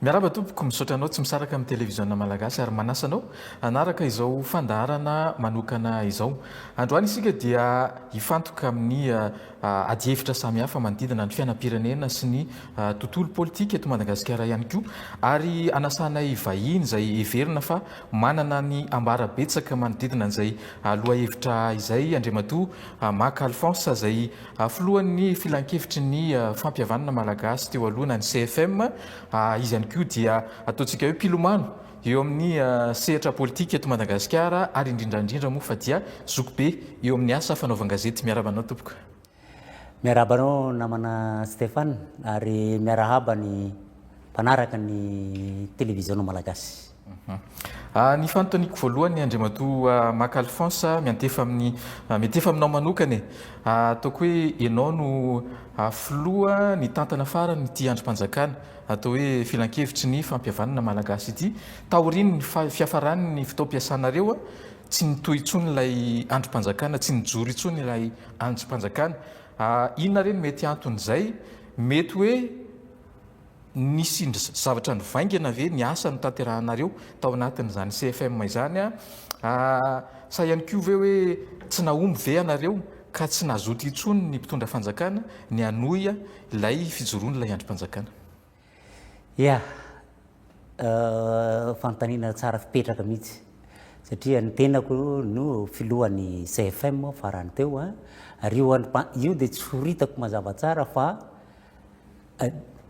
Miaraba tompoko misaotra anao tsy misaraka amin'ny télévision malagasy ary manasanao anaraka izao fandaharana manokana izao. Androany isika dia hifantoka amin'ny ady hevitra samihafa manodidina ny fiainam-pirenena sy ny tontolo politika eto Madagasikara ihany koa ary anasanay vahiny izay heverina fa manana ny ambara-betsaka manodidina an'izay loha hevitra izay Andriamatoa Maka Alphonse izay filohan'ny filan-kevitry ny fampihavanana malagasy teo alohana ny CFM izy ihany koa dia ataontsika hoe mpilomano eo amin'ny sehatra politika eto Madagasikara ary indrindrandrindra moa fa dia zokibe eo amin'ny asa fanaovan-gazety. Miarabanao tompoko. Miarabanao namana Stéphane ary miarahaba ny mpanaraka ny télévision malagasy. Ny fanontaniako voalohany Andriamatoa Maka Alphonse miantefa aminao manokana ataoko hoe ianao no filoha ny tantana farany ity androm-panjakana atao hoe filan-kevitry ny fampihavanana malagasy ity. Taoriny ny fiafarany ny fitaom-piasanareo tsy nitohy intsony ilay androm-panjakana, tsy nijoro intsony ilay androm-panjakana. Inona reny mety anton'izay? Mety hoe nisy zavatra nivaingana ve ny asa no tanterahanareo tao anatin'izany CFM izany sa ihany koa ve hoe tsy nahomby ve anareo ka tsy nazoto intsony ny mpitondra fanjakana ny hanohy ilay fijoroana ilay androm-panjakana? Ia, fanontaniana tsara fipetraka mihitsy satria ny tenako no filohan'ny CFM farany teo ary io dia tsy horitako mazava tsara fa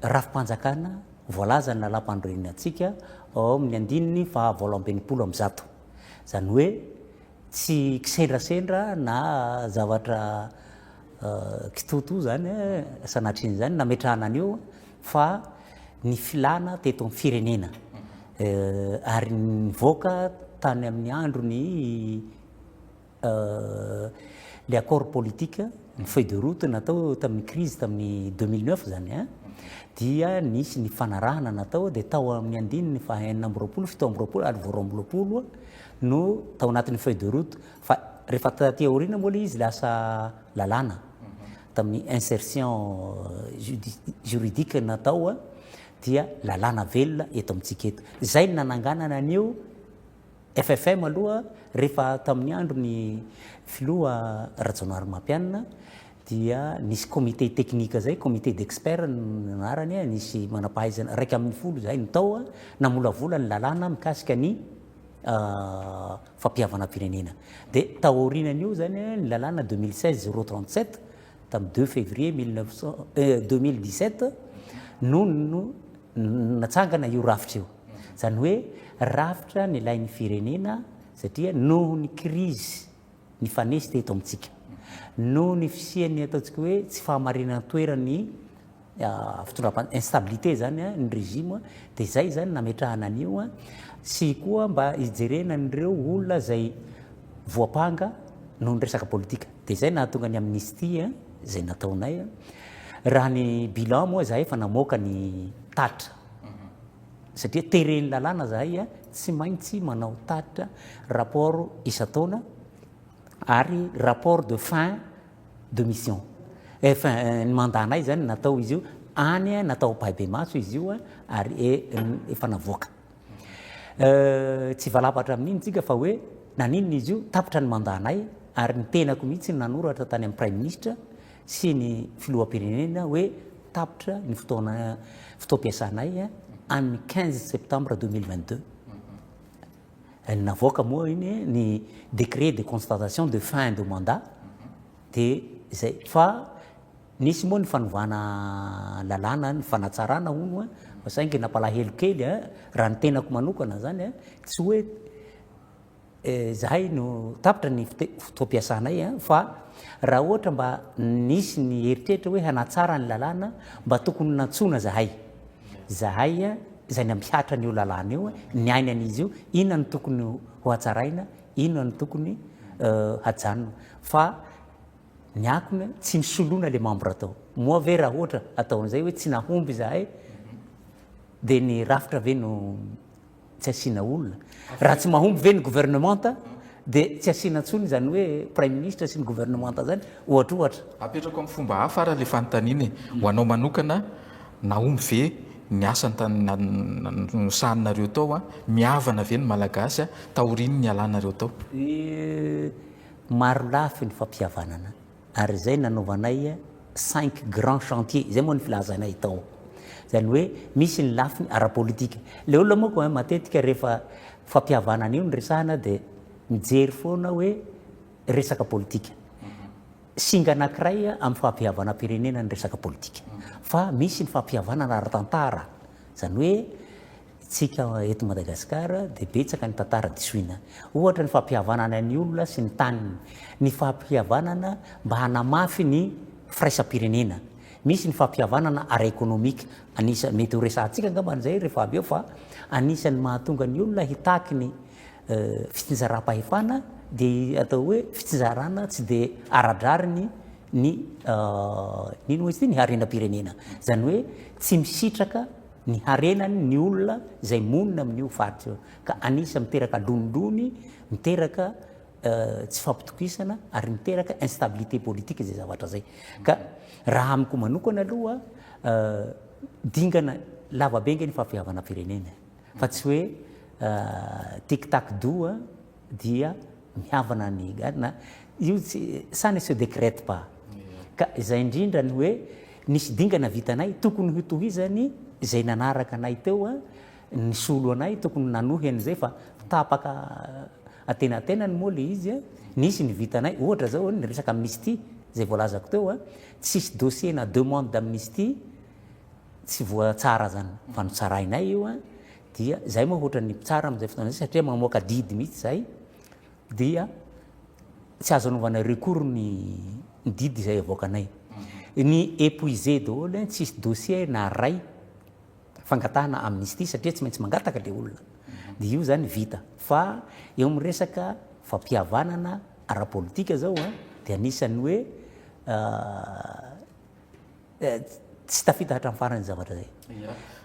rafim-panjakana voalaza ny lalam-pandroenantsika ao amin'ny andininy fa 2020. Zany hoe tsy kisendrasendra na zavatra kitoto zany sanatriny zany nametrahana an'io fa ny filana teto amin'ny firenena ary nivoaka tany amin'ny andro ny le accord politique ny feuille de route natao tamin'ny crise tamin'ny 2009 zany dia nisy ny fanarahana natao dia tao amin'ny andininy fa 7 ary 20 no tao anatin'ny feuille de route fa rehefa taty aoriana moa izy lasa lalàna tamin'ny insertion juridique natao dia lalàna velona eto amintsika eto. Zay ny nananganana an'io FFM aloha rehefa tamin'ny andro ny filoha Rajaonary Mampianina dia nisy comité technique zay, comité d'expert nanarany nisy manampahaizana 1/10 zay ny tao namolavola ny lalàna mikasika ny fampihavana firenena. Dia taorinan'io zany ny lalàna 2016-037 tamin'ny 2 février 2017 no natsangana io rafitra io. Zany hoe rafitra ny ilain'ny firenena satria noho ny crise ny fanesy teto amintsika, noho ny fisiany ataontsika hoe tsy fahamarinana toerany instabilité zany ny régime dia zay zany nametrahana an'io sy koa mba hijerena an'ireo olona zay voapanga noho ny resaka politika. Dia zay nahatonga ny amnistie zay nataonay raha ny bilan moa zahay efa namoaka ny tatra satria tereny lalàna zahay tsy maintsy manao tatra rapport isa-taona ary rapport de fin de mission ny mandanay zany natao izy io any natao pahibe maso izy io ary efa navoaka tsy valapatra amin'iny tsika fa hoe naninona izy io tapitra ny mandanay ary ny tenako mihitsy nanoratra tany amin'ny prime ministre sy ny filoham-pirenena hoe tapitra ny fotoam-piasanay amin'ny 15 septembre 2022 navoaka moa iny ny décret de constatation de fin de mandat dia zay fa nisy moa ny fanovana lalàna ny fanatsarana hono fa saingy nampalahelo kely raha ny tenako manokana zany tsy hoe zahay no tapitra ny fotoam-piasanay fa raha ohatra mba nisy ny heritreritra hoe hanatsara ny lalàna mba tokony nantsona zahay zay nampiatra n'io lalàna io ny ainan'izy io inona ny tokony ho hatsaraina, inona ny tokony hajanona fa ny akony tsy misoloana le membre atao moa ve raha ohatra ataon'izay hoe tsy nahomby zahay dia ny rafitra ve no tsy asiana olona, raha tsy mahomby ve ny gouvernementa dia tsy asiana ntsony zany hoe prime ministre sy ny gouvernementa zany ohatra apetrako amin'ny fomba hafa ary le fanontaniana ho anao manokana nahomby ve ny asany sahanareo tao a miavana ve ny malagasy a taoriny ny alanareo tao? Maro lafy ny fampihavanana ary zay nanaovanay 5 grands chantier zay moa ny filazanay tao zany hoe misy ny lafiny ara-politika le olona moako matetika rehefa fampihavanana io ny resahana de mijery foana hoe resaka politika singa anankiray amin'ny fampihavana pirenena ny resaka politika fa misy ny fampihavanana ara-tantara zany hoe tsika eto Madagasikara de betsaka ny tantara disoina ohatra ny fampihavanana ny olona sy ny taniny ny fampihavanana mba hanamafy ny firaisam-pirenena misy ny fampihavanana ara-ekonomika mety ho resahantsika angamban'izay rehefa avy eo fa anisan'ny mahatonga ny olona hitaky ny fitsinjaram-pahefana de atao hoe fitsinjarana tsy de aradrariny nino izy ty ny harena-pirenena zany hoe tsy misitraka ny harenany ny olona zay monina amin'io faritra ka anisa miteraka lonilony miteraka tsy fampitokisana ary miteraka instabilité politique zay zavatra zay ka raha amiko manokana aloha dingana lavabe nge ny fampihavana pirenena fa tsy hoe tic-tac doux dia mihavana ny gana io ça ne se décrète pas ka zay indrindra ny hoe nisy dingana vitanay tokony hotohizany zay nanaraka anay teo ny solo anay tokony nanohy an'izay fa tapaka atenatenany moa le izy nisy ny vitanay ohatra zao ny resaka amnistie zay voalazako teo tsisy dossier na demande d'amnistie tsy voatsara zany fa notsarainay io dia zay moa ohatra ny tsara am'izay fotoana zay satria mamoaka didy mihitsy zay dia tsy azo anaovana recours ny didy zay avoakanay ny épuisé daholo tsisy dossier na ray fangatahana amnistie satria tsy maintsy mangataka le olona de io zany vita fa eo amin'ny resaka fampihavanana ara-politika zao de anisany hoe tsy tafita hatramin'ny farany zavatra zay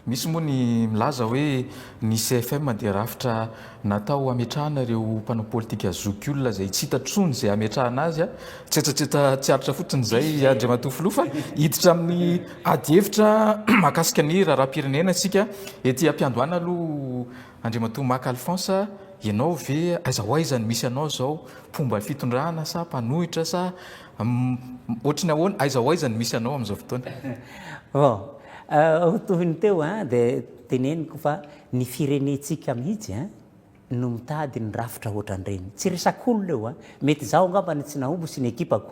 misy moa ny milaza hoe ny CFM de rafitra natao ametrahana reo mpanao politika zokiolona zay tsy hitatrony zay ametrahana azy tsetsatseta tsy aritra fotsiny zay Andriamatoa Filoha fa hiditra amin'ny ady-hevitra mahakasika ny raharam-pirenena sika ety ampiandohana aloha Andriamatoa Mac Alphonse ianao ve aiza ho aiza ny misy anao zao mpomba fitondrana sa mpanohitra sa ohatrany ahoana aiza ho aiza ny misy anao amin'izao fotoana tohiny teo de teneniko fa ny firenetsika mihitsy no mitady ny rafitra ohatran'ireny tsy resak'olona eo mety zaho angambany tsy nahombo sy ny ekipako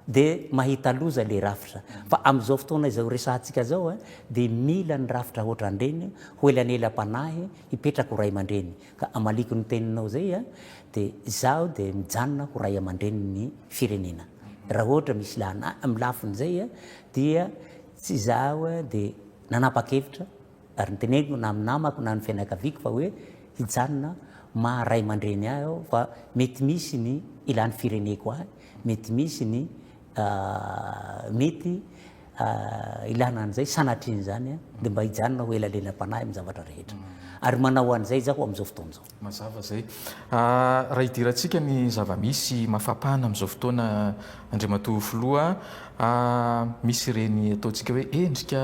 de mahita loza le rafitra fa am'izao fotoana izao resahantsika zao de mila ny rafitra ohatran'ireny ho elanelam-panahy hipetraka ho ray aman-dreny ka amaliko ny teninao zay de zaho de mijanona ho ray aman-dreny ny firenena raha ohatra misy milafin'izay dia tsy zaho de nanapa-kevitra ary nyteneniko na aminamako na ny fianakaviako fa hoe hijanona maharay aman-dreny aho fa mety misy ny ilan'ny fireneko ahy mety misy ny mety ilana an'izay sanatriny zany de mba hijanona ho elanelam-panahy amin'ny zavatra rehetra ary manao an'izay zaho amin'izao fotoana zao mazava zay raha hidirantsika ny zava-misy mafampahana amin'izao fotoana Andriamatoa Filoha misy reny ataontsika hoe endrika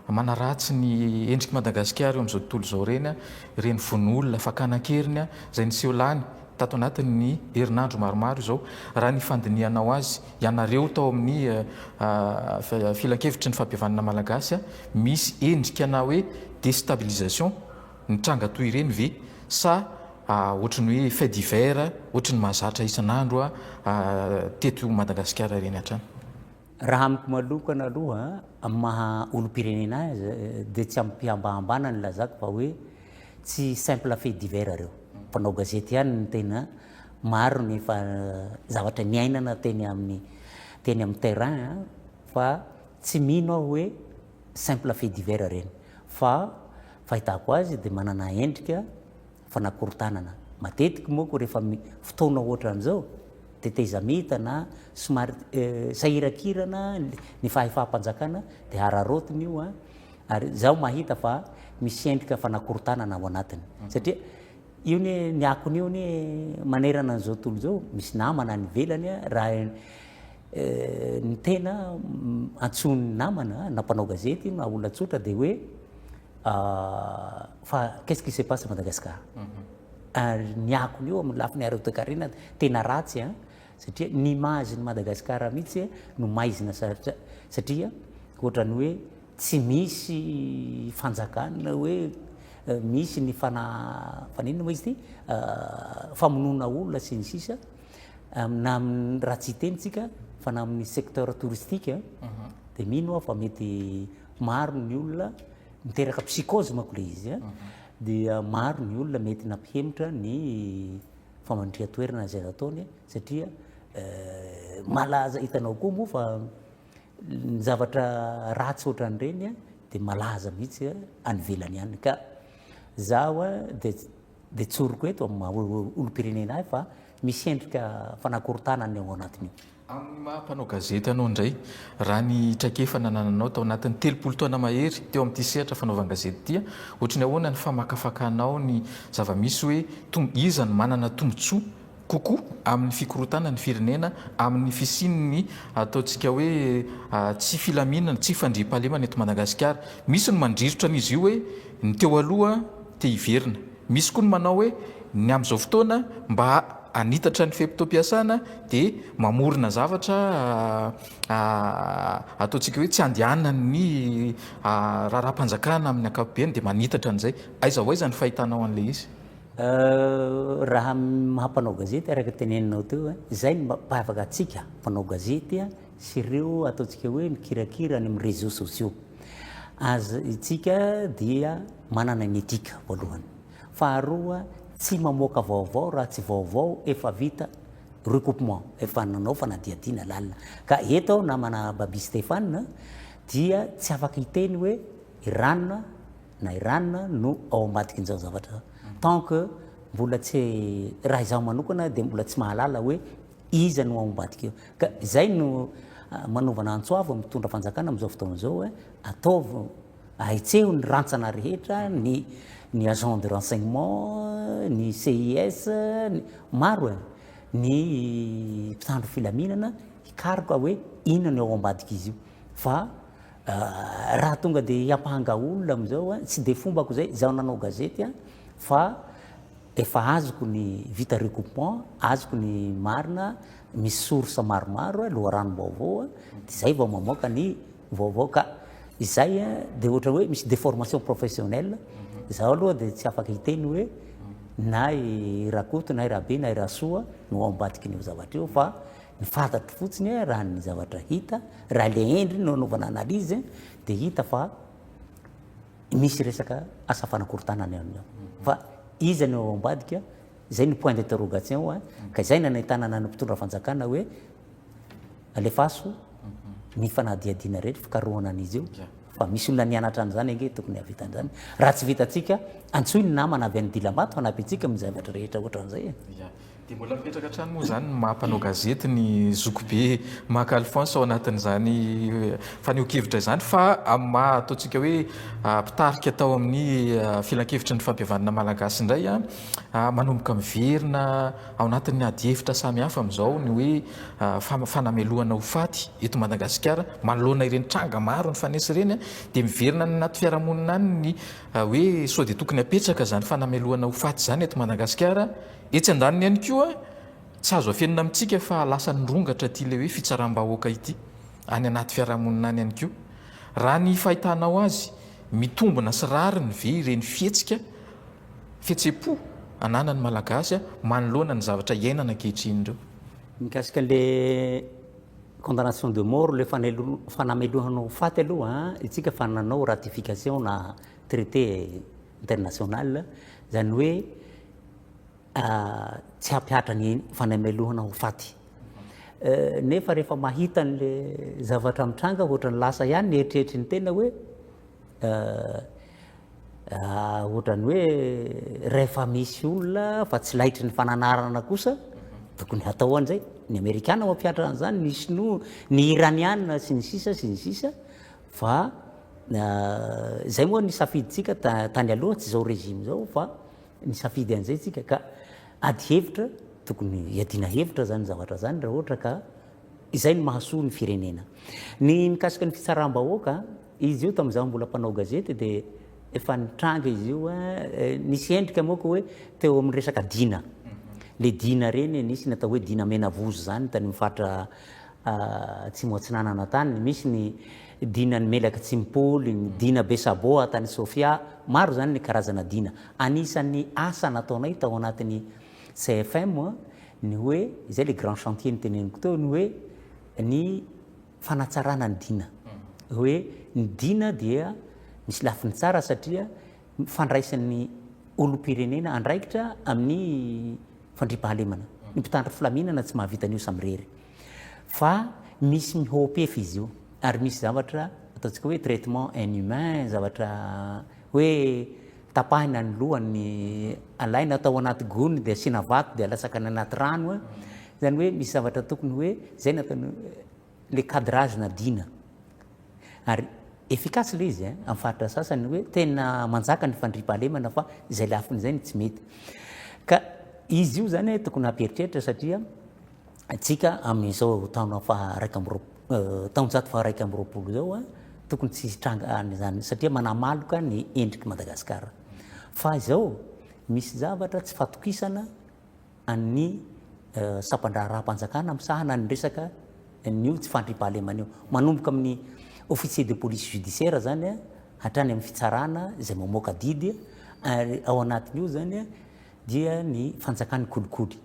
manaratsy ny endriky Madagasikara eo amin'izao tontolo zao reny von'olona fakana-keriny zay niseho lany tato anatin'ny herinandro maromaro zao raha ny fandinihanao azy ianareo tao amin'ny filan-kevitry ny fampihavanana malagasy misy endrika na hoe déstabilisation ny tranga toy ireny ve sa ohatrany hoe fait divers ohatrany mahazatra isan'andro teto Madagasikara reny hatrany raha amiko malokana aloha maha olo-pirenena de tsy ampiambahambana ny lazako fa hoe tsy simple fait divers reo mpanao gazety ihany ny tena maro ny zavatra niainana teny amin'ny terrain fa tsy mino aho hoe simple fait divers reny fa fahitako azy de manana endrika fanakorotanana matetika moako rehefa fotoana ohatran'izao tetezamita na somary sahirakirana ny fahefaham-panjakana de hararotiny io ary zaho mahita fa misy endrika fanakorotanana ao anatiny satria io ny akony io ny manerana an'izao tontolo zao misy namana ny velany raha ny tena antsony namana na mpanao gazety na olona tsotra de hoe fa qu'est-ce qui se passe à Madagascar. Ny akony io amin'ny lafiny areotokarena tena ratsy satria ny imageny Madagasikara mihitsy no maizina satria ohatrany hoe tsy misy fanjakana hoe misy ny fanina moa izy ty famonoana olona sy ny sisa na raha tsy hitenitsika fa na amin'ny secteur touristique dia mino aho fa mety maro ny olona miteraka psychose manko le izy dia maro ny olona mety nampihemitra ny famandria toerana zay ataony satria malaza hitanao koa moa fa ny zavatra ratsy ohatran'ireny dia malaza mihitsy any velany any ka zaho dia tsoroko eto amin'ny olom-pirenena ahy fa misy endrika fanakorontanany ao anatin'io. Amin'ny maha-mpanao gazety anao indray raha ny traikefa nanananao tao anatin'ny 30 taona mahery teo amin'ity sehatra fanaovana gazety ity ohatrany ahoana ny famakafakanao ny zava-misy hoe iza ny manana tombotsoa kokoa amin'ny fikorontana ny firenena amin'ny fisininy ataontsika hoe tsy filaminana tsy fandriam-pahalemana eto Madagasikara. Misy ny mandrirotra an'izy io hoe ny teo aloha te hiverina, misy koa ny manao hoe ny amin'izao fotoana mba anitatra ny fehim-pitom-piasana dia mamorona zavatra ataontsika hoe tsy andehanana ny raharam-panjakana amin'ny ankapobeny dia manitatra an'izay. Aiza ho aiza ny fahitanao an'ilay izy? Raha mahampanao gazety araka teneninao teo zay ny mampiavaka atsika mpanao gazety sy ireo ataontsika hoe mikirakira ny amin'ny réseaux sociaux. Aza itsika dia manana ny etika voalohany, faharoa tsy mamoaka vaovao raha tsy vaovao efa vita recoupement efa nanao fanadiadiana lalina. Ka eto aho namana Babi Stéphane dia tsy afaka hiteny hoe iranina na iranina no ao ambadiky an'izao zavatra tant que mbola tsy raha izaho manokana dia mbola tsy mahalala hoe iza no ao ambadiky eo. Ka izay no manovana antsoavo mitondra fanjakana amin'izao fotoana izao ataovy ahitseho ny rantsana rehetra ny agent de renseignement, ny CIS, maro ny mpitandro filaminana hikaroka hoe inona ny ao ambadiky izy io. Fa raha tonga dia hiampahanga olona amin'izao tsy dia fombako zay zaho nanao gazety fa efa azoko ny vita recoupement, azoko ny marina, misy source maromaro loharano vaovao dia zay vao mamoaka ny vaovao. Ka izay dia ohatra hoe misy déformation professionnelle, zaho aloha dia tsy afaka hiteny hoe na rakoto na rabe na rasoa no ao ambadiky ny zavatra io fa ny fantatro fotsiny raha ny zavatra hita, raha le endry no anaovana analyse dia hita fa misy resaka asa fanakorontanany ao. Fa iza ny ao ambadika, zay ny point d'interrogation ka izay nanahitana ny mpitondra fanjakana hoe alefaso ny fanadiadiana rehetra fikarohana an'izy io fa misy olona nianatra an'izany ange tokony havita an'izany. Raha tsy vita atsika antsoy ny namana avy any Dilamato hanampy antsika amin'ny zavatra rehetra ohatran'izay. Dia mbola mipetraka hatrany moa zany mahampanao gazety ny zokobe Marc Alphonse ao anatin'izany faneho-kevitra izany fa amin'ny maha ataontsika hoe mpitarika tao amin'ny filan-kevitra ny fampihavanana malagasy indray manomboka miverina ao anatin'ny adi-hevitra samihafa amin'izao ny hoe fanamelohana ho faty eto Madagasikara manoloana ireny tranga maro ny fanesy ireny dia miverina ny anaty fiarahamonina any ny hoe sao dia tokony apetraka zany fanamelohana ho faty zany eto Madagasikara. Etsy andaniny ihany koa tsy azo afenina amintsika fa lasa nyrongatra ty le hoe fitsaram-bahoaka ity any anaty fiarahamonina any ihany koa. Raha ny fahitanao azy mitombona sy rariny ve ireny fihetsepo ananany malagasy manoloana ny zavatra iainana ankehitriny ireo. Mikasika le condamnation de mort le fanamelohana ho faty aloha itsika fa nanao ratification na traité international zany hoe tsy hampiatra ny fanamelohana ho faty. Nefa rehefa mahita n'le zavatra mitranga ohatra ny lasa ihany ny eritreritry ny tena hoe ohatrany hoe rehefa misy olona fa tsy lahitry ny fananarana kosa tokony hatao an'izay. Ny Amerikana mampiatra an'izany, ny Sinoa, ny Iraniana sy ny sisa fa zay moa ny safiditsika tany aloha tsy zao régime zao fa ny safidy an'izay tsika ka ady hevitra tokony hiadiana hevitra zany zavatra zany raha ohatra ka izay ny mahasoa ny firenena. Ny mikasika ny fitsaram-bahoaka izy io tamin'izaho mbola mpanao gazety dia efa nitranga izy io nisy endrika moako hoe teo amin'ny resaka dina le dina reny nisy natao hoe dina menavozo zany tany mifatra tsy moatsinanana tany misy ny dina ny melaka tsimpoly ny dina besaboa tany sofia maro zany ny karazana dina anisan'ny asa nataonay tao anatin'ny CFM ny hoe izay le grand chantier ny teneniko teo ny hoe ny fanatsarana ny dina hoe ny dina dia misy lafiny tsara satria fandraisan'ny olom-pirenena andraikitra amin'ny fandriampahalemana ny mpitandro filaminana tsy mahavitan'io samyrery fa misy mihopefy izy io ary misy zavatra ataontsika hoe traitement inhumain zavatra hoe tapahina ny lohany alaina atao anaty gony dia asiana vato dia alatsaka ny anaty rano zany hoe misy zavatra tokony hoe zay natao le cadrage na dina ary efficace le izy amin'ny faritra sasany hoe tena manjaka ny fandriampahalemana fa izay lafiny zay ny tsy mety ka izy io zany tokony hampieritreritra satria tsika amin'izao taona taonjato fa raika amby roapolo zao tokony tsy hitranga zany satria manamaloka ny endriky Madagasikara fa izao misy zavatra tsy fatokisana amin'ny sampandra-raha-mpanjakana misahana ny resaka nio tsy fandriampahalemana io manomboka amin'ny officier de police judiciaire zany hatrany amin'ny fitsarana izay mamoaka didy ary ao anatin'io zany dia ny fanjakany kolikoly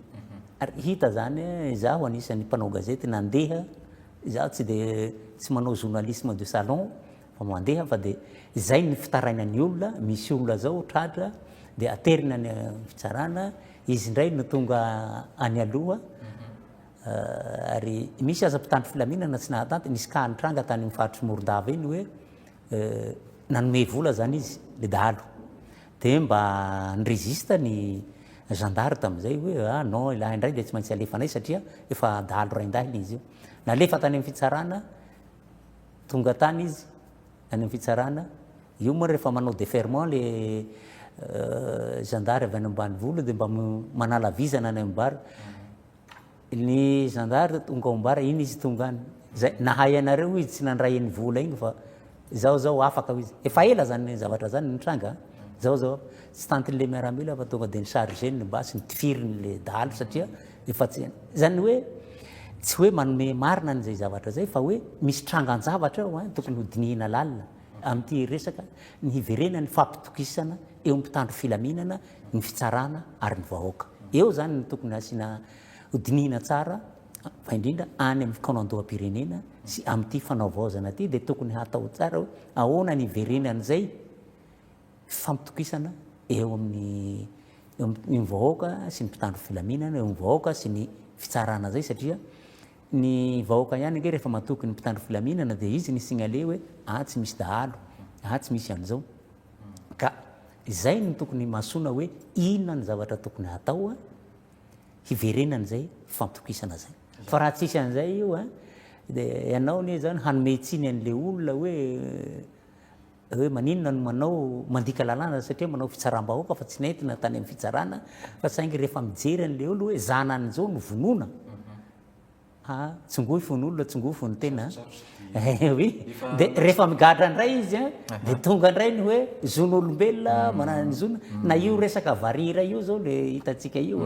ary hita zany zaho anisan'ny mpanao gazety nandeha zaho tsy manao journalisme de salon fa mandeha fa de zay ny fitarainany olona misy olona zao tratra de aterina ny fitsarana izy indray no tonga any aloha ary misy aza mpitandro filaminana tsy nahatanty nisy ka nitranga tany mifaritry Morondava iny hoe nanome vola zany izy le dahalo de mba nirezista ny gendarme tam'izay hoe non ilahy indray de tsy maintsy alefanay satria efa dahalo raindahiny izy io nalefa tany amin'ny fitsarana tonga tany izy tany amin'ny fitsarana io moa rehefa manao déferment le gendarme avy any ambanivolo de mba manala vizana any ambara ny gendarme tonga ao ambara iny izy tonga any zay nahay anareo izy tsy nandray ny vola iny fa zao afaka izy efa ela zany zavatra zany nitranga zao tsy tantin'le miaramila fa tonga de ny chargé ny basy nitifiriny le dahalo satria efa tsy zany hoe tsy hoe manome marina n'izay zavatra zay fa hoe misy trangan-javatra ao tokony hodinihina lalina amin'ity resaka ny hiverena ny fampitokisana eo mpitandro filaminana ny fitsarana ary ny vahoaka eo zany ny tokony asiana hodinihina tsara fa indrindra any amin'ny fikanondoham-pirenena sy amin'ity fanaovaozana ty de tokony hatao tsara hoe ahoana ny hiverenan'izay fampitokisana eo amin'ny vahoaka sy ny mpitandro filaminana eo amin'ny vahoaka sy ny fitsarana zay satria ny vahoaka ihany nge rehefa matoky ny mpitandro filaminana de izy ny signale hoe tsy misy dahalo tsy misy an'izao ka zay ny tokony masona hoe inona ny zavatra tokony hatao hiverenan'izay fampitokisana zay fa raha tsisy an'izay io de ianao ne zany hanometsiny an'le olona hoe maninona no manao mandika lalàna satria manao fitsaram-bahoaka fa tsy nentina tany amin'ny fitsarana fa saingy rehefa mijery an'le olo hoe zanan'izao no vonona tsongofony tsongofony tena oui de rehefa migadra ndray izy de tonga ndray ny hoe zon'olombelona manana ny zona na io resaka varira io zao le hitatsika io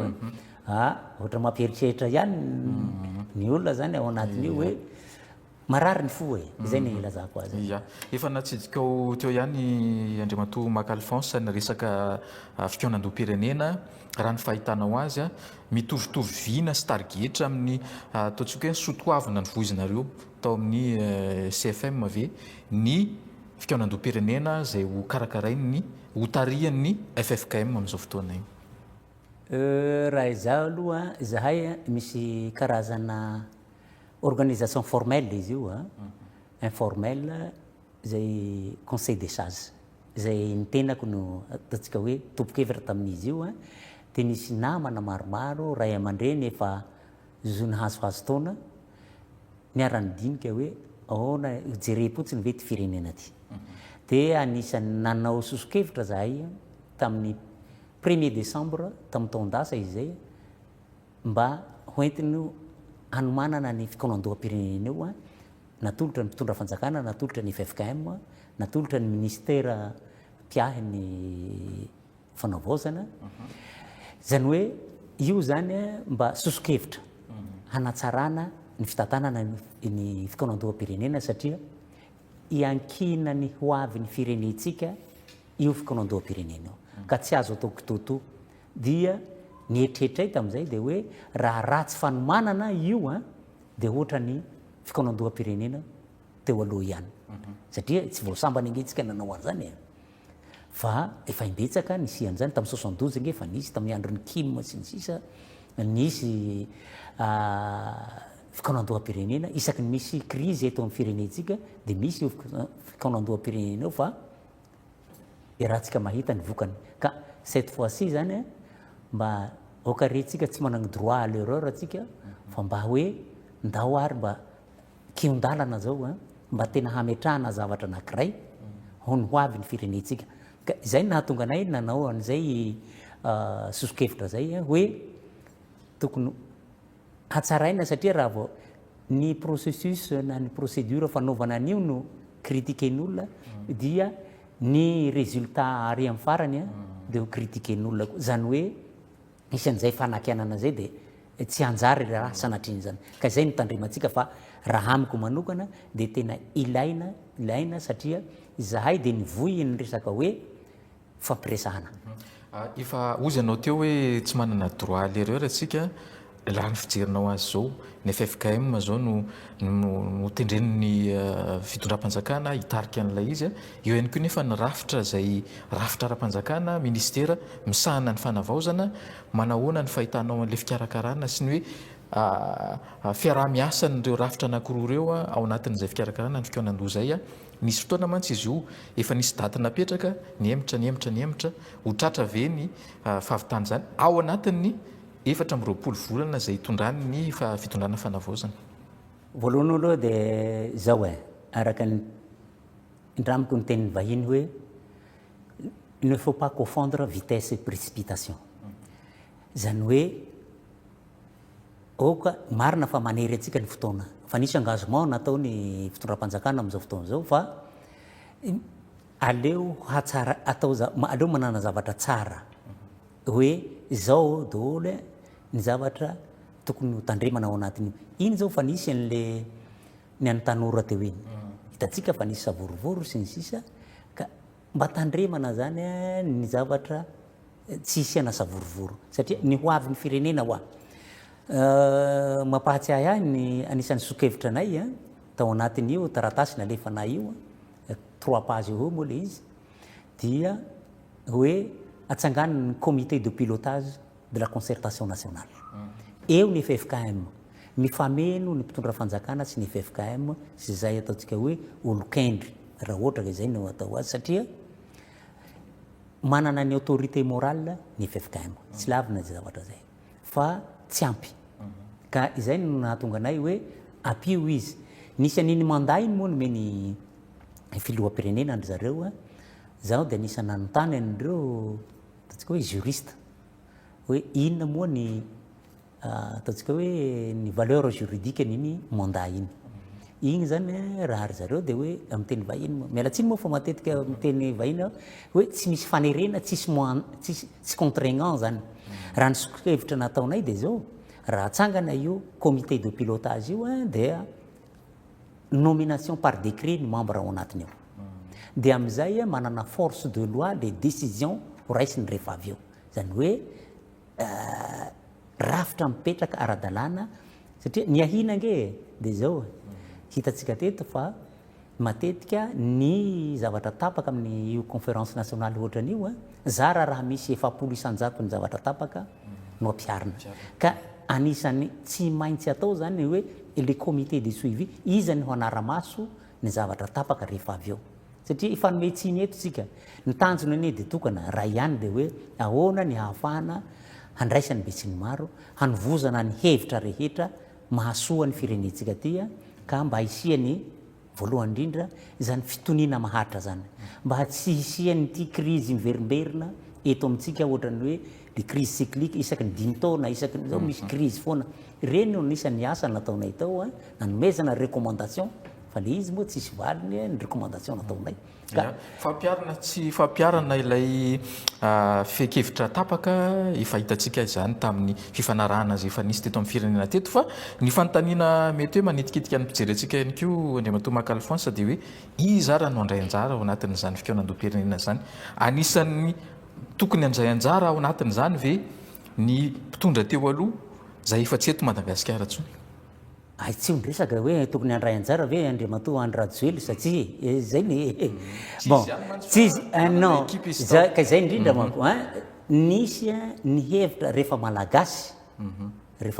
ohatra mampieritreritra ihany ny olona zany ao anatin'io hoe marary ny fo zay ny ilazako azy efa natsidikao teo ihany Andriamatoa Mac Alphonse ny resaka fikaonandoha-pirenena raha ny fahitanao azy mitovitovy vina sy targetra amin'ny ataontsika hoe sotoavina ny voizinareo tao amin'ny CFM ve ny fikaonandoha-pirenena zay ho karakarainy ho tarihan'ny FFKM amin'izao fotoana iny raha izaho aloha zahay misy karazana organisation formelle izy io informelle zay conseil des sages zay nitenako no ataontsika hoe tompokevitra tamin'izy io de nisy namana maromaro ray aman-dreny efa zony hazohazo taona niara-ny dinika hoe ahoana jerem-potsiny ve ty firenena ty de anisany nanao sosokevitra zahay tamin'ny 1er décembre tamin'ny taondasa izy zay mba hoentiny hanomanana ny fikaonandoha-pirenena io natolotra ny mpitondra fanjakana natolotra ny FFKM natolotra ny ministère piahy ny fanavaozana zany hoe io zany mba sosokevitra hanatsarana ny fitantanana ny fikanandoham-pirenena satria iankina ny ho avy ny firenetsika io fikanandoham-pirenena ka tsy azo atao kitoto dia ny eritreitra ita am'izay de hoe raha ratsy fanomanana io de ohatra ny fikanandoham-pirenena teo aloha ihany satria tsy voasambany angetsika nanao an'zany fa efa imbetsaka nisy an'zany tamin'ny 72 nge fa nisy tamin'ny andron'ny Kim sy ny sisa nisy fikanandoham-pirenena isaky ny misy crise eto amin'ny firenetsika de misy io fikanandoham-pirenena io fa rahantsika mahita ny vokany ka cette fois-ci zany mba okarentsika tsy managny droit à l'erreur atsika fa mba hoe ndao ary mba kiondalana zao mba tena hametrahana zavatra anankiray hony ho avy ny firenetsika ka izay nahatonga anay nanao an'izay sosokevitra zay hoe tokony hatsaraina satria raha vao ny processus na ny procédure fanaovana an'io no critiquen'olona dia ny résultat ary amin'ny farany de ho critiquen'olona koa zany hoe isan'izay fanakianana zay de tsy anjary raha sanatriny zany ka izay nitandrimantsika fa raha amiko manokana de tena ilaina satria zahay de nivoy ny resaka hoe fampiresahana efa ozy anao teo hoe tsy manana droit à l'erreur atsika laha ny fijerinao azy zao ny FFKM zao no tendreniny fitondram-panjakana hitarika an'ilay izy eo ihany koa nefa ny rafitra zay rafitra ara-panjakana ministera misahana ny fanavaozana manahoana ny fahitanao an'le fikarakarana sy ny hoe fiaraha-miasa n'ireo rafitra anankiroa reo ao anatin'izay fikarakarana ny fikaonandoha zay nisy fotoana mantsy izy io efa nisy daty napetraka niemitra ho tratra ve ny fahavitany zany ao anatin'ny 4 volana zay itondrany ny fitondrana fanavaozana voalohany aloha de zao araka indramiko ny tenin'ny vahiny hoe il ne faut pas confondre vitesse et précipitation zany hoe oka marina fa manery atsika ny fotoana fa nisy engagement natao ny fitondram-panjakana am'izao fotoana zao fa aleo hatsara atao aleo manana zavatra tsara hoe zao daholo ny zavatra tokony ho tandremana ao anatin'io iny zao fa nisy an'le ny any tanora teo iny hitatsika fa nisy savorovoro sy ny sisa ka mba tandremana zany ny zavatra tsy isiana savorovoro satria ny ho avy ny firenena hoa mampahatsiahy ahy ny anisan'ny sokevitra anay tao anatin'io taratasy nalefanay io 3 pages eo moa le izy dia hoe atsanganany comité de pilotage de la concertation nationale eo ny FFKM mifameno ny mpitondra fanjakana sy ny FFKM sy zay ataontsika hoe olokendry raha ohatra ka izay no atao azy satria manana ny autorité morale ny FFKM tsy lavina zay zavatra zay fa tsy ampy ka izay no nahatonga anay hoe apio izy nisy an'iny mandat iny moa nomeny filoham-pirenena andry zareo zaho de nisy nanontany an'ireo ataontsika hoe juriste hoe inona moa ny ataontsika hoe ny valeur juridique n'iny mandat iny zany raha ary zareo de hoe amin'ny teny vahiny mialatsiny moa fa matetika amin'ny teny vahiny hoe tsy misy fanerena tsy contraignant zany raha ny sokevitra nataonay de zao raha atsangana io comité de pilotage io dia nomination par décret ny membre ao anatiny ao de am'izay manana force de loi les décisions ho raisiny rehefa avy eo zany hoe rafitra mipetraka ara-dalàna satria ny ahina nge de zao hitatsika teto fa matetika ny zavatra tapaka amin'ny io conférence nationale ohatran'io zara raha misy 700 ny zavatra tapaka no ampiarina ka anisany tsy maintsy atao zany hoe le comité de suivi izany ho anara-maso ny zavatra tapaka rehefa avy eo satria ifanometsiny eto tsika ny tanjona ane de tokana raha ihany de hoe ahoana ny hahafahana handraisany be sy ny maro hanovozana ny hevitra rehetra mahasoa ny firenetsika ty ka mba hisiany voalohany indrindra zany fitoniana maharitra zany mba tsy hisiany ty crise miverimberina eto amintsika ohatrany hoe le crise cyclique isaky ny 10 taona isaky zao misy crise foana reny no nisan'ny asa nataonay tao nanomezana recommandation fa le izy moa tsisy valiny ny recommandation nataonay fampiarana tsy fampiarana ilay fekevitra tapaka efa hitantsika izany tamin'ny fifanarahana zay efa nisy teto amin'ny firenena teto fa ny fanontaniana mety hoe manitikitika ny mpijery antsika ihany koa Andriamatoa Mac Alphonse dia hoe iza raha no andray anjara ao anatin'izany fikaonam-pirenena zany anisan'ny tokony andray anjara ao anatin'izany ve ny mpitondra teo aloha zay efa tsy eto Madagasikara tsony tsy ondresaka hoe tokony handray anjara ve Andriamatoa Andry Rajoelina satria zay ny bon tsisy non ka zay indrindra manko nisy ny hevitra rehefa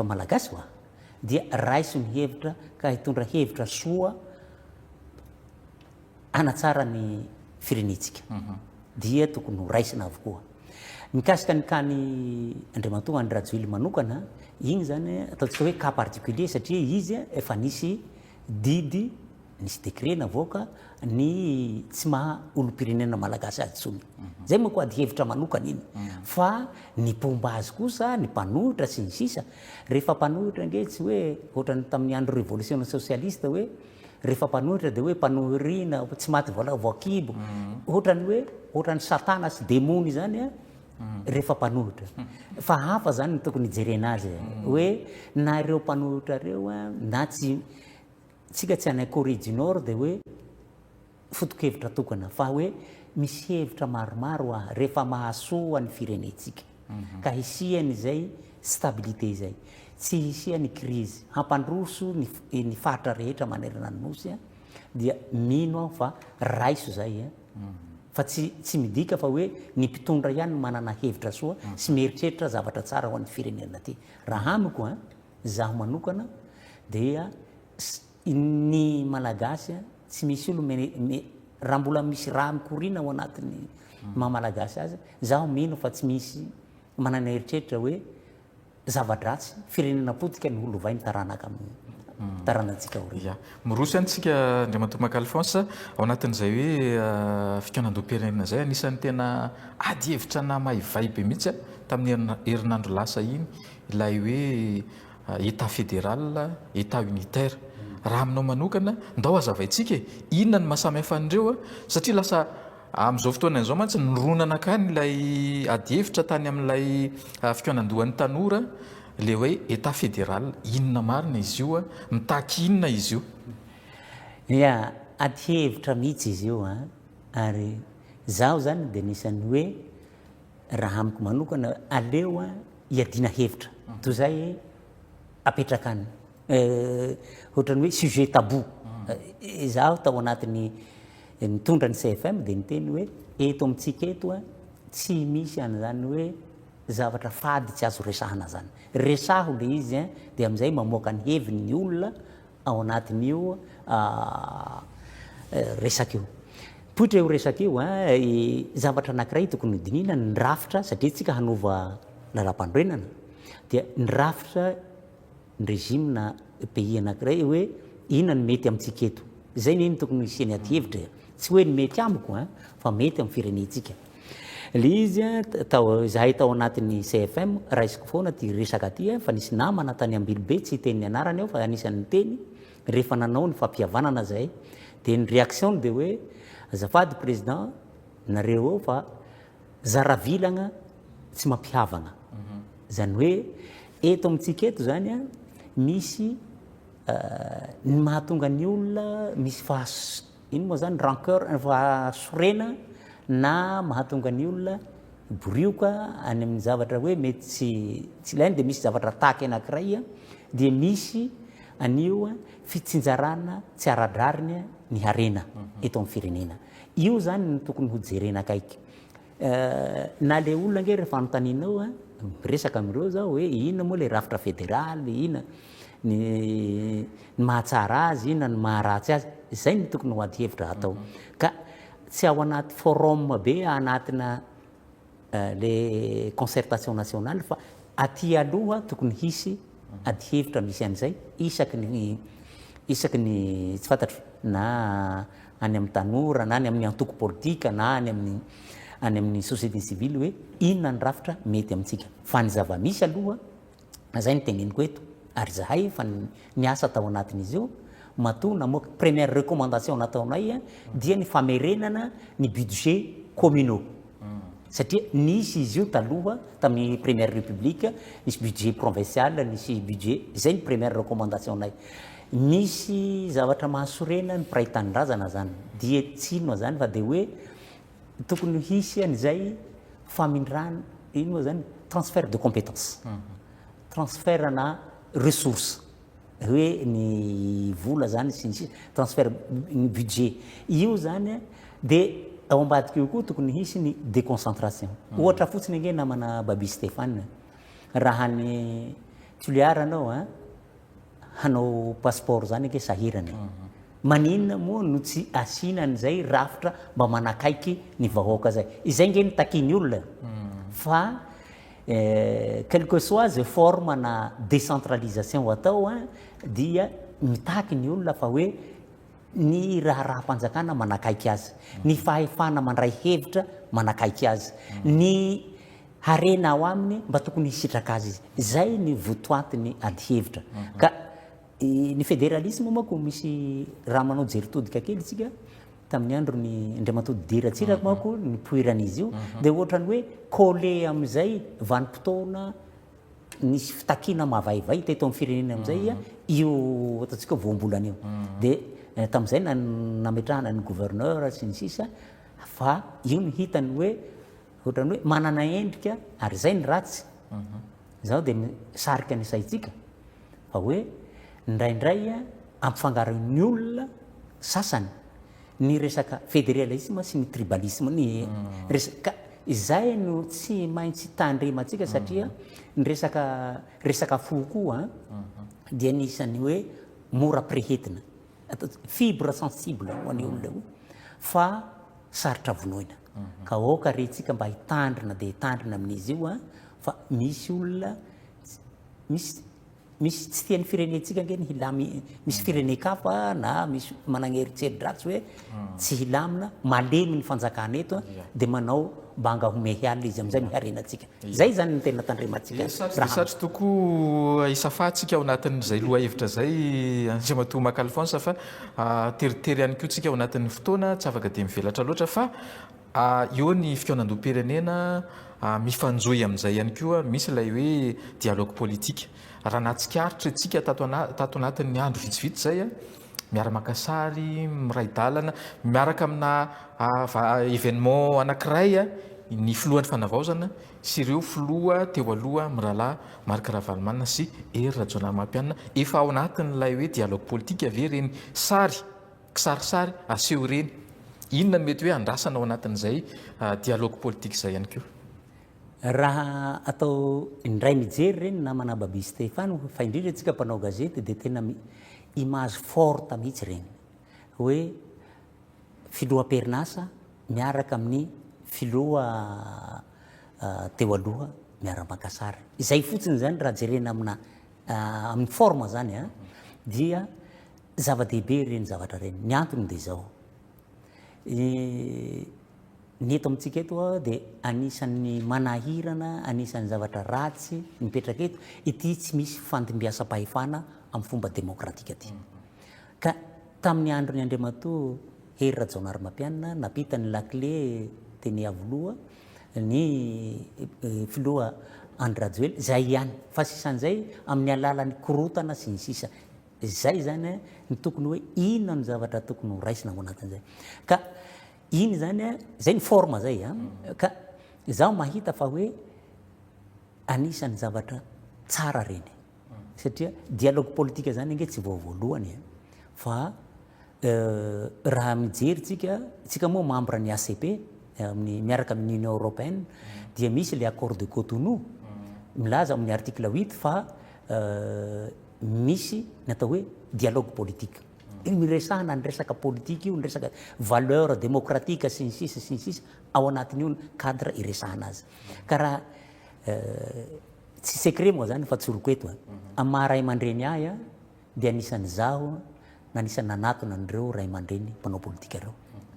malagasy oa dia raiso ny hevitra ka hitondra hevitra soa anatsara ny firenetsika dia tokony ho raisina avokoa mikasika ny kany Andriamatoa Andry Rajoelina manokana igny zany ataontsika hoe cas particulier satria izy efa nisy didy nisy décret navoaka ny tsy maha olom-pirenena malagasy azy tsony zay manko ady hevitra manokana iny fa ny pomba azy kosa ny mpanohitra sy ny sisa rehefa mpanohitra nge tsy hoe ohatrany tamin'ny andro révolution socialiste hoe rehefa mpanohitra dia hoe mpanohirina tsy maty voakibo ohatrany satana sy demony zany rehefa mpanohitra fa hafa zany ny tokony hijerena azy hoe na ireo mpanohitra reo na tsika tsy any Corée du Nord dia hoe foto-kevitra tokana fa hoe misy hevitra maromaro rehefa mahasoa ny firenetsika ka hisiany zay stabilité zay tsy hisiany crise hampandroso ny fatra rehetra manerana ny nosy dia mino aho fa raiso zay fa tsy midika fa hoe ny mpitondra ihany manana hevitra soa sy mieritreritra zavatra tsara ho an'ny firenena ty raha amiko zaho manokana dia ny malagasy tsy misy olo raha mbola misy raha mikorina ao anatin'ny mahamalagasy azy zaho mino fa tsy misy manana eritreritra hoe zava-dratsy firenena potika ny olo vainy taranaka amin'ny taranantsika ya mirosy antsika Andriamatoa Mac Alphonse ao anatin'izay hoe fikaonan-doam-pirenena zay anisan'ny tena ady hevitra na maivay be mihitsy tamin'ny herinandro lasa iny ilay hoe état fédéral état unitaire raha aminao manokana ndao azavaitsika inona ny mahasamihafa an'ireo satria lasa amin'izao fotoana izao mantsy nironana akany ilay ady hevitra tany amin'ilay fikaonan-dohan'ny tanora le hoe état fédéral inona marina izy io mitaky inona izy io ya ady hevitra mihitsy izy io ary zaho zany dia nisan'ny hoe raha amiko manokana aleo hiadiana hevitra toy zay apetraka any ohatrany hoe sujet tabou zaho tao anatin'ny nitondra ny CFM dia niteny hoe eto amintsika eto tsy misy an'izany hoe zavatra fady tsy azo resahana zany resaho le izy dia amin'izay mamoaka ny heviny ny olona ao anatin'io resaka io poitra io resaka io zavatra anankiray tokony dinina ny rafitra satria tsika hanova lalam-pandroenana dia ny rafitra ny régime na pays anankiray hoe inona ny mety amintsika eto zay ny iny tokony isiany ady hevitra tsy hoe ny mety amiko fa mety amin'ny firenetsika le izy zahay tao anatin'ny CFM raisiko foana ty resaka ty fa nisy namana tany Ambilobe tsy hiteniny anarany ao fa anisan'ny teny rehefa nanao ny fampihavanana zay dia ny réaction dia hoe azafady président nareo ao fa zaravilagna tsy mampihavagna zany hoe eto amintsika eto zany misy ny mahatonga ny olona misy ino moa zany rancœur fahasorena na mahatonga ny olona borioka any amin'ny zavatra hoe mety tsy ilainy dia misy zavatra taky anankiray dia misy anio fitsinjarana tsy aradrariny ny harena eto amin'ny firenena io zany ny tokony hojerena akaiky na le olona nge rehefa anotaninao miresaka amireo zao hoe inona moa le rafitra fédéraly inona ny mahatsara azy inona ny maharatsy azy zay ny tokony ho ady hevitra atao ka tsy ao anaty forum be anatina le concertation nationale fa aty aloha tokony hisy ady hevitra misy an'izay isaky ny tsy fantatro na any amin'ny tanora na any amin'ny antoko politika na any amin'ny société civile hoe inona ny rafitra mety amintsika fa ny zava-misy aloha zay ny teneniko eto ary zahay fa niasa tao anatin'izy io matona moa première recommandation nataonay dia ny famerenana ny budget communaux satria nisy izy io taloha tamin'ny première république nisy budget provincial nisy budget zay ny première recommandation nay misy zavatra mahasorena ny piraitanindrazana zany dia tsinoa zany fa de hoe tokony hisy an'izay famindrana ino moa zany transfert de compétence transfert na ressource hoe ny vola zany sy transfert ny budget io zany de ao ambadika io koa tokony hisy ny déconcentration ohatra fotsiny ange namana Babi Stéphane raha ny toliaranao hanao passeport zany ange sahirana maninona moa no tsy asinan'zay rafitra mba manakaiky ny vahoaka zay izay nge ny takiny olona fa quel que soit ze forme na décentralisation atao dia mitaky ny olona fa hoe ny raha-raha-panjakana manakaiky azy ny fahefana mandray hevitra manakaiky azy ny harena ao aminy mba tokony hisitraka azy zay ny votoatiny ady hevitra ka ny fédéralisme moako misy raha manao jeritodika kely tsika tamin'ny andro ny Andriamatody Diratsiraka moako ny poiran'izy io de ohatrany hoe collé am'izay vanim-potoana nisy fitakina mavaivay teto amin'ny firenena am'izay io ataontsika voambolana io de tam'izay nametrahana ny gouverneur sy ny sisa fa io ny hitany hoe ohatrany hoe manana endrika ary zay ny ratsy zao de sarika ny saitsika fa hoe ndraindray ampifangaron'ny olona sasany ny resaka fédéralisme sy ny tribalisme ny resaka izay no tsy maintsy tandrematsika satria ny resaka fo koa dia nisany hoe mora prehetina fibre sensible hoan'ny olona io fa sarotra vonoina ka oka retsika mba hitandrina de hitandrina amin'izy io fa misy olona misy tsy tian'ny firenetsika nge ny hilamy misy firene-kafa na misy managneritsery-dratsy hoe tsy hilamina malemy ny fanjakana eto de manao banga homehy alina izy am'izay miharenatsika zay zany ny tena tandrematsika satry tokoa isafatsika ao anatin'zay loha hevitra zay Andriamatoa Mac Alphonse fa teritery ihany ko tsika ao anatin'ny fotoana tsy afaka de mivelatra loatra fa eo ny fikaonandoam-pirenena mifanjoy am'izay ihany koa misy ilay hoe dialogue politique raha natsikaritra tsika tato anatin'ny andro vitsivitsy zay miara-maka sary miray-dalana miaraka amina événement anankiray ny filohan'ny fanavaozana sy ireo filoha teo aloha mirahalahy Marc Ravalomanana sy Hery Rajaonamampianina efa ao anatin'ilay hoe dialogue politique ave reny kisarisary aseho reny inona mety hoe andrasana ao anatin'izay dialogue politique zay ihany koa raha atao indray mijery reny namana Babi Stéphane fa indrindra atsika mpanao gazety de tena image forte mihitsy reny hoe filoha perinasa miaraka amin'ny filoha teo aloha miara-maka sary izay fotsiny zany raha jerena amina amin'ny forme zany dia zava-dehibe reny zavatra reny ny antony de zao ny eto amintsika eto de anisan'ny manahirana anisan'ny zavatra ratsy mipetraka eto ity tsy misy fandimbiasam-pahefana amin'ny fomba demokratika ty ka tamin'ny androny Andriamatoa Hery Rajaonarmampianina napita ny lakle teny avoloha ny filoha Andry Rajoelina zay ihany fa sisan'izay amin'ny alalan'ny korotana sy ny sisa zay zany ny tokony hoe inona ny zavatra tokony ho raisina ao anatin'izay ka iny zany zay ny forme zay ka zaho mahita fa hoe anisan'ny zavatra tsara reny satria dialogue politique zany nge tsy voavoalohany fa raha mijery tsika moa membre ny ACP amin'ny miaraka amin'ny Union européenne dia misy le accord de Cotonou milaza amin'ny article 8 fa misy natao hoe dialogue politique miresahana ny resaka politique io ny resaka valeur démocratique sy ny sisa ao anatin'io cadre iresahana azy ka raha tsy secret moa zany fa tsoroko eto amin'ny maha ray aman-dreny ahy dia anisan'ny zaho na anisan'ny nanatona an'ireo ray aman-dreny mpanao politika ireo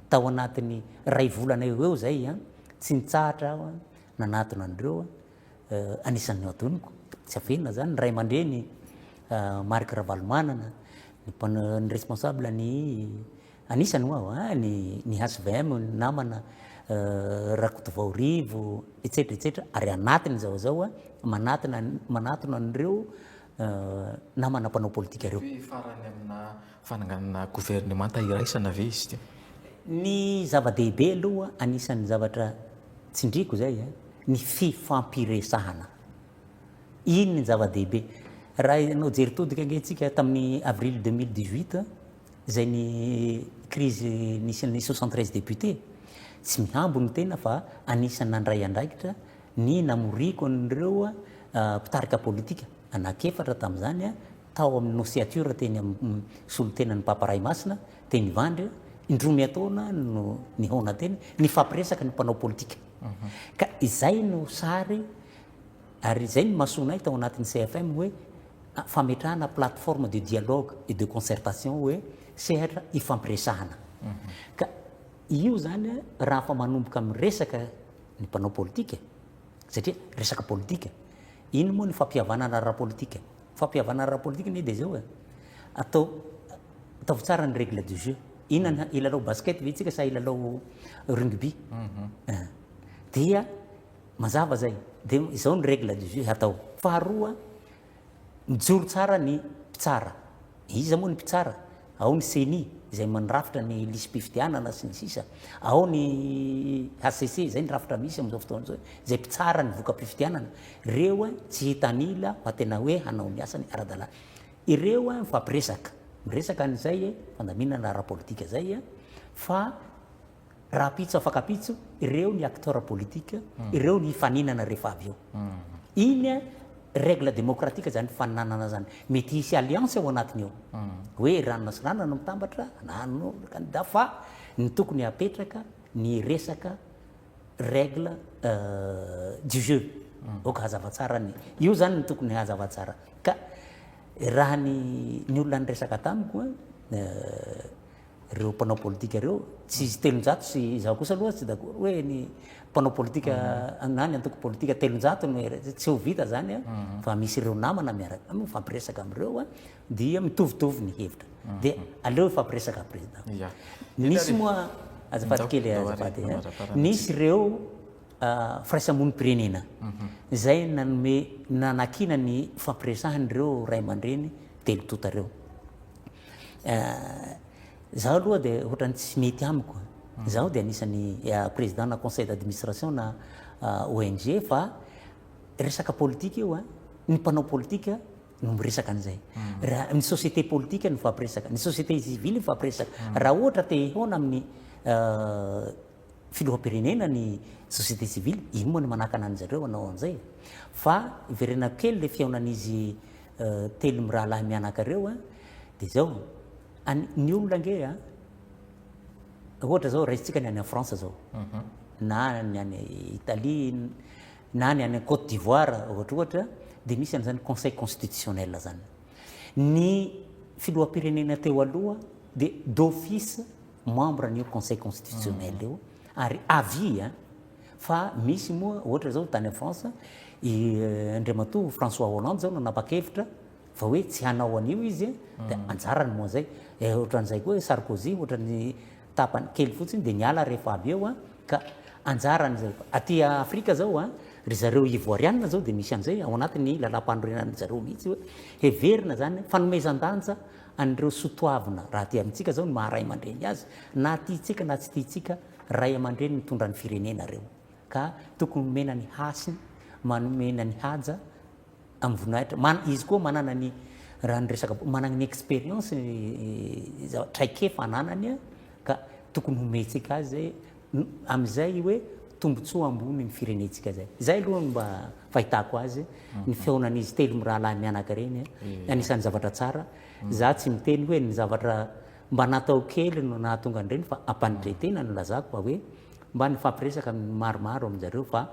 tao anatin'ny ray volana eo zay tsy nitsahatra aho nanatona an'ireo anisan'ny atoniko tsy afenina zany ray aman-dreny Marc Ravalomanana ny responsable ny anisany hoa ny HVM namana Rakoto Vaorivo etsetra ary anatiny zao manatona an'ireo namana mpanao politika reo. Farany amina fananganana gouvernement iraisana ve izy ty? Ny zava-dehibe aloha anisan'ny zavatra tsindriko zay ny fifampiresahana. Iny ny zava-dehibe. Raha ianao jery todika antsika tamin'ny avril 2018 zay ny crise nisy 73 députés tsy mihambo ny tena fa anisan'ny nandray andraikitra ny namoriko an'ireo mpitarika politika anakefatra tamin'izany tao amin'ny nosiature teny amin'ny solotenan'ny Papa Raimasina teny Ivandry indromy ataona no nihona teny ny fampiresaka ny mpanao politika. Ka izay no sary ary izay no masonay tao anatin'ny CFM hoe fametrahana plateforme de dialogue et de concertation hoe sehatra ifampiresahana. Ka io zany raha fa manomboka amin'ny resaka ny mpanao politika satria resaka politika iny moa ny fampihavanana ara-politika. Fampihavanana ara-politika ny dia zao ataovy tsara ny règle du jeu. Inona ilalao basket ve tsika sa ilalao rugby? Dia mazava zay. Dia izao ny règle du jeu atao. Faharoa mijoro tsara ny mpitsara. Iza moa ny mpitsara? Ao ny CENI izay manrafitra ny lisam-pifidianana sy ny sisa. Ao ny HCC izay ny rafitra misy amin'izao fotoana izao izay mpitsara ny voka-pifidianana. Ireo tsy hitanila fa tena hoe hanao ny asany ara-dalàna. Ireo mifampiresaka. Miresaka an'izay fandaminana ara-politika zay fa raha pitso afaka pitso ireo ny acteur politika, ireo ny faninana rehefa avy eo. Iny règle démocratique zany faninanana zany. Mety hisy alliance ao anatiny eo. Hoe ranona sy ranona mitambatra nano candidat fa ny tokony hapetraka ny resaka règle du jeu. Oka hazava tsara ny io zany ny tokony hazava tsara. Ka raha ny olona nyresaka tamiko ireo mpanao politika ireo tsy izy telonjato sy zaho kosa aloha tsy d'accord hoe ny mpanao politika nany antoko politika telonjato tsy ho vita zany fa misy ireo namana miaraka mifampiresaka amin'ireo dia mitovitovy ny hevitra dia aleo ifampiresaka président. Nisy moa azafady kely azafady nisy ireo firaisamonim-pirenena zay nanome nanakina ny fampiresahany ireo ray aman-dreny telo tota reo. Zaho aloha dia ohatrany tsy mety amiko. Zaho dia anisan'ny président na conseil d'administration na ONG fa resaka politika io ny mpanao politika no miresaka an'izay. Ny société politique no fampiresaka, ny société civile no fampiresaka. Raha ohatra te hihaona amin'ny filoham-pirenena ny société civile, iny moa ny manakana an'zareo anao an'izay. Fa iverena kely le fihaonan'izy telo mirahalahy mianakareo dia zao ny olona nge ohatra zao raisitsika ny any a France zao na ny any Italie na ny any Côte d'Ivoire ohatra dia misy an'izany conseil constitutionnel zany. Ny filoham-pirenena teo aloha dia d'office membre an'io conseil constitutionnel io ary avis fa misy moa ohatra zao tany a France andriamatoa François Hollande zao nanapa-kevitra fa hoe tsy hanao an'io izy dia anjarany moa zay. Ohatran'izay koa Sarkozy ohatrany tapany kely fotsiny dia niala rehefa avy eo ka anjarany zay. Aty Afrika zao ry zareo ivoirianina zao dia misy an'izay ao anatin'ny lalam-panorenan'ny zareo mihitsy hoe heverina zany fanomezan-danja an'ireo sotoavina raha ty amintsika zao ny maha ray aman-dreny azy na tiatsika na tsy tiatsika ray aman-dreny mitondra ny firenena reo ka tokony mena ny hasiny manomena ny haja amin'ny voninahitra. Izy koa manana ny raha nyresaka manana ny expérience traikefa ananany ka tokony homentsika azy amin'izay hoe tombotsoa ambony ny firenentsika zay. Zay aloha mba fahitako azy ny fihaonan'izy telo mirahalahy mianaka reny anisan'ny zavatra tsara. Za tsy miteny hoe ny zavatra mba natao kely no nahatonga an'ireny fa ampanidretena no lazako fa hoe mba ny fampiresaka maromaro amin'izareo fa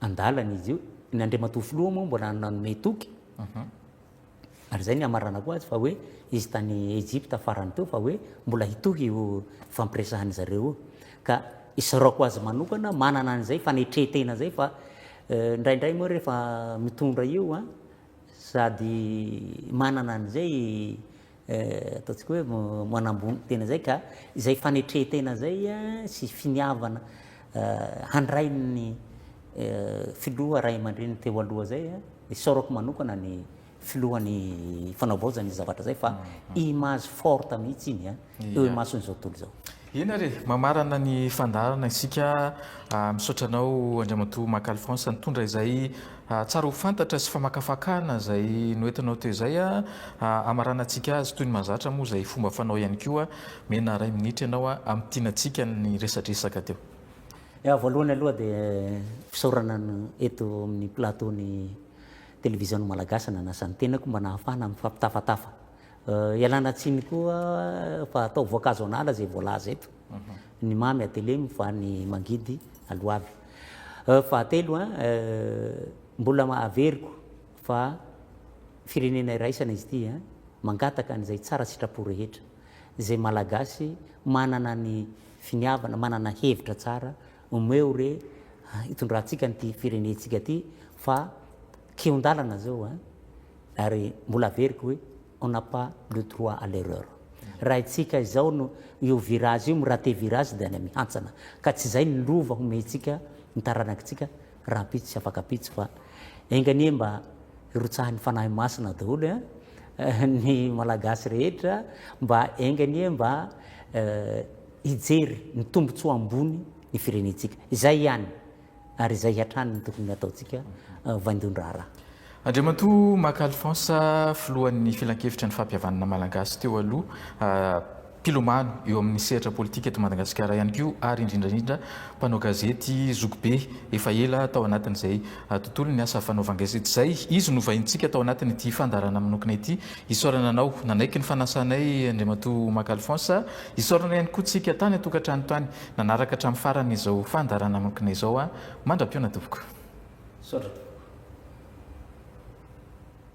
andalana izy io. Ny andriamatoa filoha moa mbola nanome toky ary zay ny amarana koa azy fa hoe izy tany Egypte farany teo fa hoe mbola hitohy io fampiresahany zareo ka isarako azy manokana manana an'izay fanetretena zay fa indraindray moa rehefa mitondra io sady manana an'izay ataontsika hoe manambony tena zay ka izay fanetrehtena zay sy finiavana handray ny filoha ray aman-dreny teo aloha zay isaorako manokana ny filohan'ny fanaovaozany zavatra zay fa image forte mihitsy iny eo imason'izao tontolo zao. Ina re mamarana ny fandarana isika misaotranao Andriamatoa Mac Alphonse nitondra izay tsara ho fantatra sy famakafakana zay noentinao teo zay amarana antsika azy toy ny mazatra moa zay fomba fanao ihany koa mena 2 minitra ianao amin'ny tianantsika ny resadresaka teo. Voalohany aloha dia fisaorana eto amin'ny plateau-ny télévision malagasy nanasan'ny tenako mba nahafahana mifampitafatafa. Ialana tsiny koa fa atao voankazo anala zay voalaza eto. Ny mamy atelemy fa ny mangidy aloavy. Fahatelo mbola averiko fa firenena iraisana izy ity mangataka an'izay tsara sitrapo rehetra zay malagasy manana ny finiavana manana hevitra tsara omeo re hitondrantsika nyty firenentsika ty fa keon-dalana zao ary mbola averiko hoe on n'a pas le droit à l'erreur. Raha itsika izao no io virage io mirate virage dia any mihantsana ka tsy zay ny lova homentsika ny taranakitsika raha pitsy sy afaka pitsy fa enganie mba irotsahan'ny fanahy masina daholo ny malagasy rehetra mba enganie mba hijery ny tombotsoa ambony ny firenentsika izay ihany ary izay hiatrany ny tokony ataontsika vaindondrara. Andriamatoa Mac Alphonse filohan'ny filan-kevitra ny fampihavanana malagasy teo aloha mpilomano eo amin'ny sehatra politika eto Madagasikara ihany koa ary indrindrandrindra mpanao gazety Zokobe efa ela tao anatin'izay tontolo ny asa fanaovan-gazety zay izy no vahintsika tao anatin'ity fandarana manokana ity isaorana anao nanaiky ny fanasanay Andriamatoa Mac Alphonse isaorana ihany koa tsika tany atokantrano tany nanaraka hatramin'ny farany izao fandarana manokana izao mandra-piona tompoko.